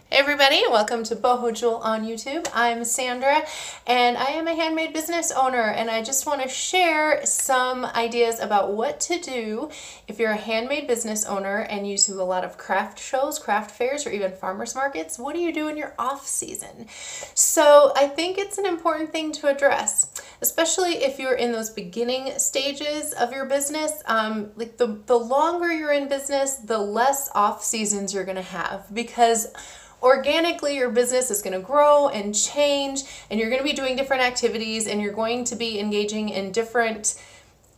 Hey everybody, welcome to Boho Jewel on YouTube. I'm Sandra and I am a handmade business owner, and I just want to share some ideas about what to do if you're a handmade business owner and you do a lot of craft shows, craft fairs, or even farmers markets. What do you do in your off season? So I think it's an important thing to address, especially if you're in those beginning stages of your business. Like the longer you're in business, the less off seasons you're going to have, because organically your business is going to grow and change, and you're going to be doing different activities, and you're going to be engaging in different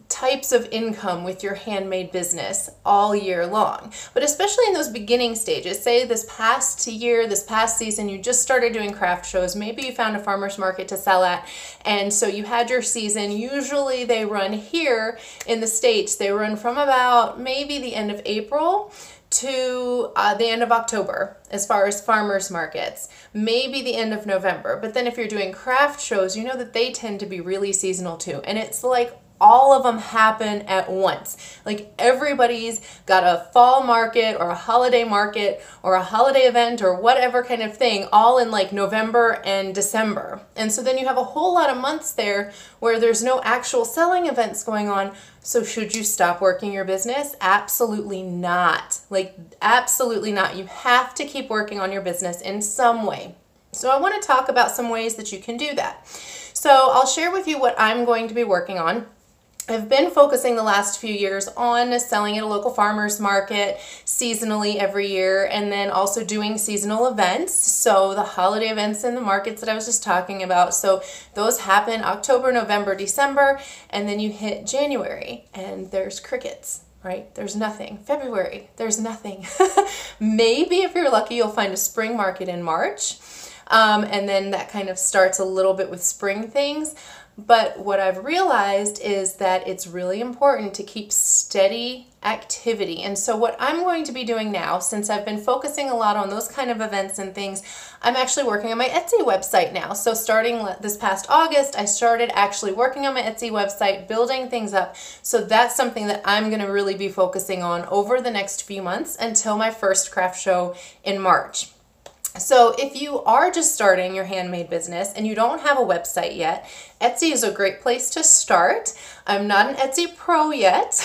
types of income with your handmade business all year long. But especially in those beginning stages, say this past year, this past season, you just started doing craft shows, maybe you found a farmer's market to sell at, and so you had your season. Usually they run here in the States, they run from about maybe the end of April to the end of October as far as farmers markets, maybe the end of November. But then if you're doing craft shows, you know that they tend to be really seasonal too. And it's like all of them happen at once. Like everybody's got a fall market or a holiday market or a holiday event or whatever kind of thing, all in like November and December. And so then you have a whole lot of months there where there's no actual selling events going on. So should you stop working your business? Absolutely not. Like absolutely not. You have to keep working on your business in some way. So I want to talk about some ways that you can do that. So I'll share with you what I'm going to be working on. I've been focusing the last few years on selling at a local farmer's market seasonally every year, and then also doing seasonal events. So the holiday events and the markets that I was just talking about. So those happen October, November, December, and then you hit January and there's crickets. Right? There's nothing. February, there's nothing. Maybe if you're lucky, you'll find a spring market in March. And then that kind of starts a little bit with spring things. But what I've realized is that it's really important to keep steady activity. And so what I'm going to be doing now, since I've been focusing a lot on those kind of events and things, I'm actually working on my Etsy website now. So starting this past August, I started actually working on my Etsy website, building things up. So that's something that I'm going to really be focusing on over the next few months until my first craft show in March. So if you are just starting your handmade business and you don't have a website yet, Etsy is a great place to start. I'm not an Etsy pro yet,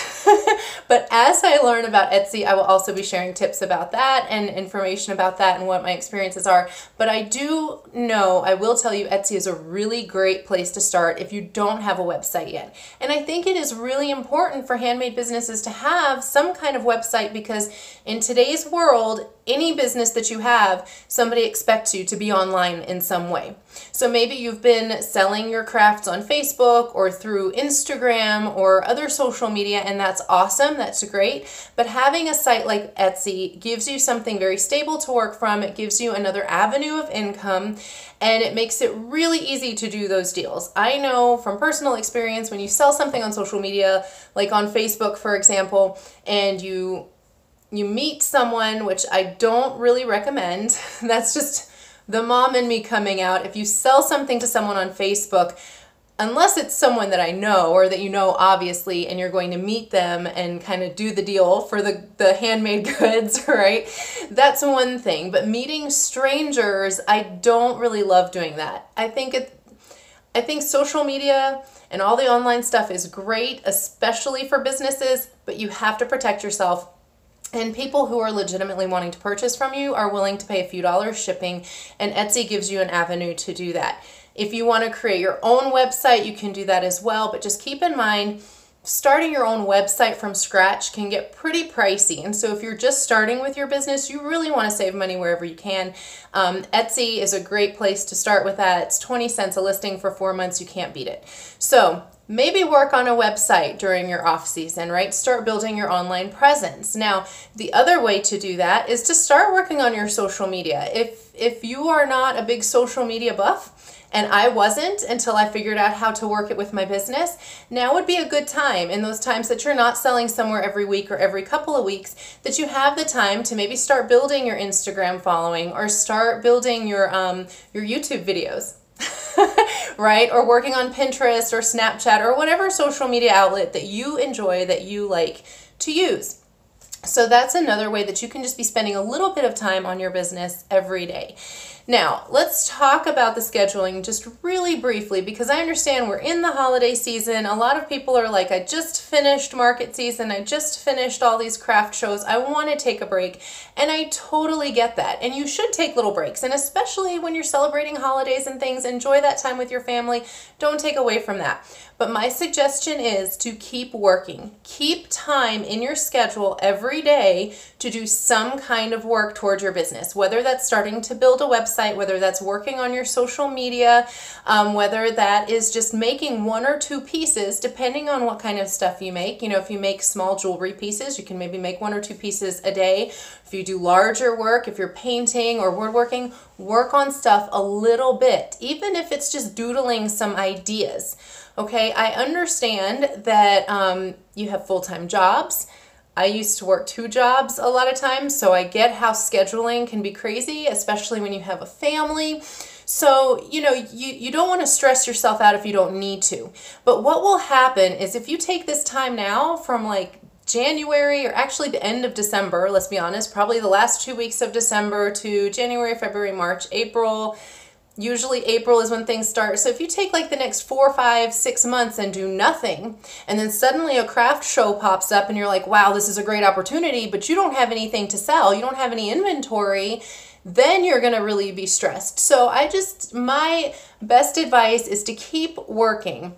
but as I learn about Etsy, I will also be sharing tips about that and information about that and what my experiences are. But I do know, I will tell you, Etsy is a really great place to start if you don't have a website yet. And I think it is really important for handmade businesses to have some kind of website, because in today's world, any business that you have, somebody expects you to be online in some way. So maybe you've been selling your crafts on Facebook or through Instagram or other social media, and that's awesome, that's great. But having a site like Etsy gives you something very stable to work from. It gives you another avenue of income, and it makes it really easy to do those deals. I know from personal experience, when you sell something on social media, like on Facebook, for example, and you meet someone, which I don't really recommend. That's just the mom in me coming out. If you sell something to someone on Facebook, unless it's someone that I know or that you know, obviously, and you're going to meet them and kind of do the deal for the handmade goods, right? That's one thing. But meeting strangers, I don't really love doing that. I think social media and all the online stuff is great, especially for businesses, but you have to protect yourself. And people who are legitimately wanting to purchase from you are willing to pay a few dollars shipping, and Etsy gives you an avenue to do that. If you want to create your own website, you can do that as well, but just keep in mind, starting your own website from scratch can get pretty pricey. And so if you're just starting with your business, you really want to save money wherever you can. Etsy is a great place to start with that. It's 20 cents a listing for 4 months. You can't beat it. So maybe work on a website during your off season, right? Start building your online presence. Now, the other way to do that is to start working on your social media. If you are not a big social media buff, and I wasn't until I figured out how to work it with my business, now would be a good time, in those times that you're not selling somewhere every week or every couple of weeks, that you have the time to maybe start building your Instagram following or start building your YouTube videos. Right? Or working on Pinterest or Snapchat or whatever social media outlet that you enjoy, that you like to use. So that's another way that you can just be spending a little bit of time on your business every day. Now, let's talk about the scheduling just really briefly, because I understand we're in the holiday season. A lot of people are like, I just finished market season. I just finished all these craft shows. I want to take a break. And I totally get that. And you should take little breaks. And especially when you're celebrating holidays and things, enjoy that time with your family. Don't take away from that. But my suggestion is to keep working. Keep time in your schedule every day to do some kind of work towards your business, whether that's starting to build a website, whether that's working on your social media, whether that is just making 1 or 2 pieces, depending on what kind of stuff you make. You know, if you make small jewelry pieces, you can maybe make 1 or 2 pieces a day. If you do larger work, if you're painting or woodworking, work on stuff a little bit, even if it's just doodling some ideas. Okay, I understand that you have full-time jobs. I used to work 2 jobs a lot of times, so I get how scheduling can be crazy, especially when you have a family. So, you know, you don't want to stress yourself out if you don't need to. But what will happen is if you take this time now from like January, or actually the end of December, let's be honest, probably the last 2 weeks of December to January, February, March, April. Usually April is when things start. So if you take like the next 4, 5, 6 months and do nothing, and then suddenly a craft show pops up and you're like, wow, this is a great opportunity, but you don't have anything to sell, you don't have any inventory, then you're gonna really be stressed. So my best advice is to keep working.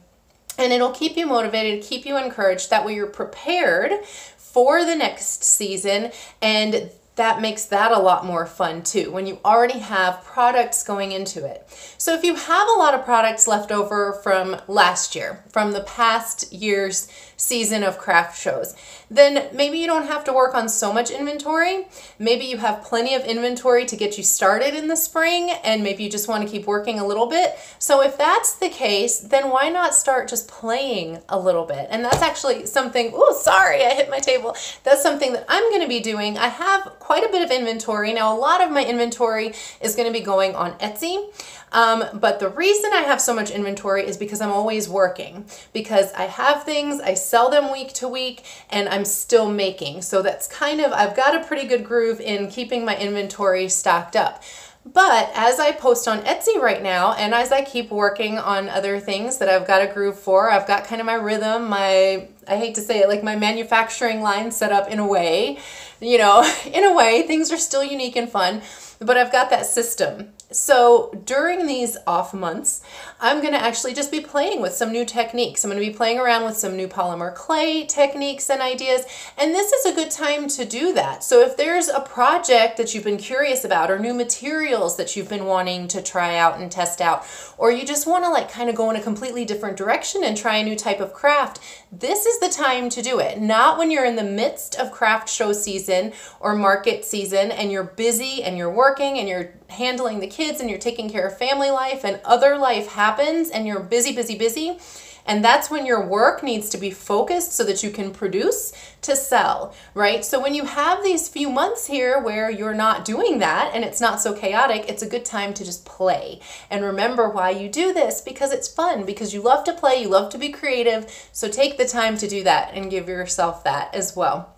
And it'll keep you motivated, keep you encouraged. That way you're prepared for the next season, and that makes that a lot more fun too, when you already have products going into it. So if you have a lot of products left over from last year, from the past year's season of craft shows, then maybe you don't have to work on so much inventory. Maybe you have plenty of inventory to get you started in the spring, and maybe you just want to keep working a little bit. So if that's the case, then why not start just playing a little bit? And that's actually something, oh, sorry, I hit my table. That's something that I'm going to be doing. I have quite a bit of inventory. Now, a lot of my inventory is going to be going on Etsy. But the reason I have so much inventory is because I'm always working, because I have things, I sell them week to week, and I'm still making. So that's kind of, I've got a pretty good groove in keeping my inventory stocked up. But as I post on Etsy right now, and as I keep working on other things that I've got a groove for, I've got kind of my rhythm, I hate to say it, like my manufacturing line set up in a way, you know, in a way, things are still unique and fun, but I've got that system. So during these off months, I'm going to actually just be playing with some new techniques. I'm going to be playing around with some new polymer clay techniques and ideas, and this is a good time to do that. So if there's a project that you've been curious about, or new materials that you've been wanting to try out and test out, or you just want to like kind of go in a completely different direction and try a new type of craft, this is the time to do it. Not when you're in the midst of craft show season or market season and you're busy and you're working and you're handling the kids and you're taking care of family life and other life happens and you're busy, busy, busy. And that's when your work needs to be focused so that you can produce to sell, right? So when you have these few months here where you're not doing that and it's not so chaotic, it's a good time to just play. And remember why you do this, because it's fun, because you love to play, you love to be creative. So take the time to do that and give yourself that as well.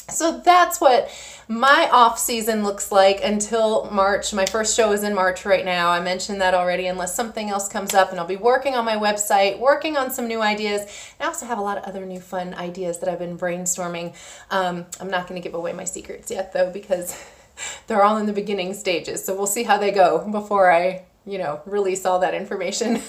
So that's what my off season looks like until March. My first show is in March right now. I mentioned that already, unless something else comes up, and I'll be working on my website, working on some new ideas. And I also have a lot of other new fun ideas that I've been brainstorming. I'm not going to give away my secrets yet though, because they're all in the beginning stages. So we'll see how they go before I release all that information.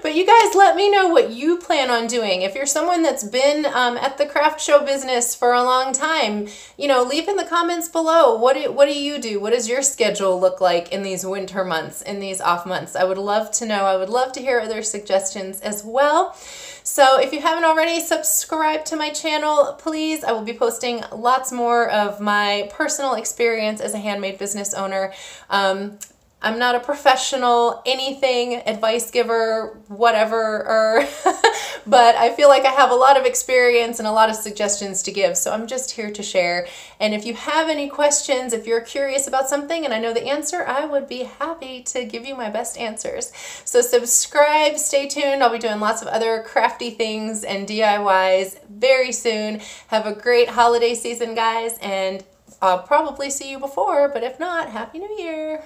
But you guys, let me know what you plan on doing. If you're someone that's been at the craft show business for a long time, leave in the comments below. What do you do? What does your schedule look like in these winter months, in these off months? I would love to know. I would love to hear other suggestions as well. So if you haven't already subscribed to my channel, please, I will be posting lots more of my personal experience as a handmade business owner. I'm not a professional, anything, advice giver, whatever, but I feel like I have a lot of experience and a lot of suggestions to give, so I'm just here to share. And if you have any questions, if you're curious about something and I know the answer, I would be happy to give you my best answers. So subscribe, stay tuned. I'll be doing lots of other crafty things and DIYs very soon. Have a great holiday season, guys, and I'll probably see you before, but if not, Happy New Year!